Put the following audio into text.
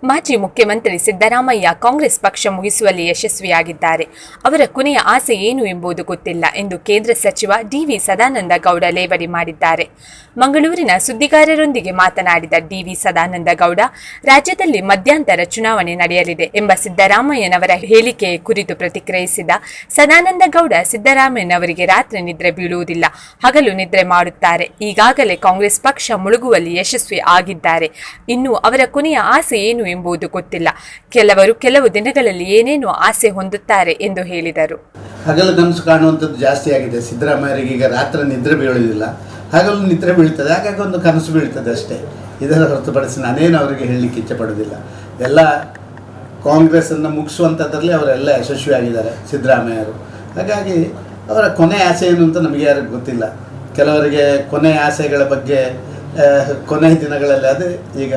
ಮಾಜಿ ಮುಖ್ಯಮಂತ್ರಿ ಸಿದ್ದರಾಮಯ್ಯ ಕಾಂಗ್ರೆಸ್ ಪಕ್ಷ ಮುಗಿಸುವಲ್ಲಿ ಯಶಸ್ವಿಯಾಗಿದ್ದಾರೆ. ಅವರ ಕೊನೆಯ ಆಸೆ ಏನು ಎಂಬುದು ಗೊತ್ತಿಲ್ಲ ಎಂದು ಕೇಂದ್ರ ಸಚಿವ ಡಿ.ವಿ. ಸದಾನಂದ ಗೌಡ ಲೇವಡಿ ಮಾಡಿದ್ದಾರೆ. ಮಂಗಳೂರಿನ ಸುದ್ದಿಗಾರರೊಂದಿಗೆ ಮಾತನಾಡಿದ ಡಿ.ವಿ. ಸದಾನಂದ ಗೌಡ, ರಾಜ್ಯದಲ್ಲಿ ಮಧ್ಯಂತರ ಚುನಾವಣೆ ನಡೆಯಲಿದೆ ಎಂಬ ಸಿದ್ದರಾಮಯ್ಯನವರ ಹೇಳಿಕೆ ಕುರಿತು ಪ್ರತಿಕ್ರಿಯಿಸಿದ ಸದಾನಂದ ಗೌಡ, ಸಿದ್ದರಾಮಯ್ಯನವರಿಗೆ ರಾತ್ರಿ ನಿದ್ರೆ ಬೀಳುವುದಿಲ್ಲ, ಹಗಲು ನಿದ್ರೆ ಮಾಡುತ್ತಾರೆ. ಈಗಾಗಲೇ ಕಾಂಗ್ರೆಸ್ ಪಕ್ಷ ಮುಳುಗುವಲ್ಲಿ ಯಶಸ್ವಿ ಆಗಿದ್ದಾರೆ. ಇನ್ನು ಅವರ ಕೊನೆಯ ಆಸೆ ಏನು ಎಂಬುದು ಗೊತ್ತಿಲ್ಲ. ಕೆಲವರು ಕೆಲವು ದಿನಗಳಲ್ಲಿ ಏನೇನು ಆಸೆ ಹೊಂದುತ್ತಾರೆ ಎಂದು ಹೇಳಿದರು. ಹಗಲು ಕನಸು ಕಾಣುವಂಥದ್ದು ಜಾಸ್ತಿ ಆಗಿದೆ. ಸಿದ್ದರಾಮಯ್ಯರಿಗೆ ಈಗ ರಾತ್ರಿ ನಿದ್ರೆ ಬೀಳುವುದಿಲ್ಲ, ಹಗಲು ನಿದ್ರೆ ಬೀಳ್ತದೆ, ಹಾಗಾಗಿ ಒಂದು ಕನಸು ಬೀಳ್ತದೆ ಅಷ್ಟೇ. ಇದರ ಹೊರತುಪಡಿಸಿ ನಾನೇನು ಅವರಿಗೆ ಹೇಳಲಿಕ್ಕೆ ಇಚ್ಛೆ ಪಡೋದಿಲ್ಲ. ಎಲ್ಲ ಕಾಂಗ್ರೆಸ್ಸನ್ನು ಮುಗಿಸುವಂಥದ್ರಲ್ಲಿ ಅವರೆಲ್ಲ ಯಶಸ್ವಿಯಾಗಿದ್ದಾರೆ ಸಿದ್ದರಾಮಯ್ಯರು. ಹಾಗಾಗಿ ಅವರ ಕೊನೆ ಆಸೆ ಏನು ಅಂತ ನಮಗೆ ಯಾರಿಗೂ ಗೊತ್ತಿಲ್ಲ. ಕೆಲವರಿಗೆ ಕೊನೆಯ ಆಸೆಗಳ ಬಗ್ಗೆ ಕೊನೆಯ ದಿನಗಳಲ್ಲಿ ಅದು ಈಗ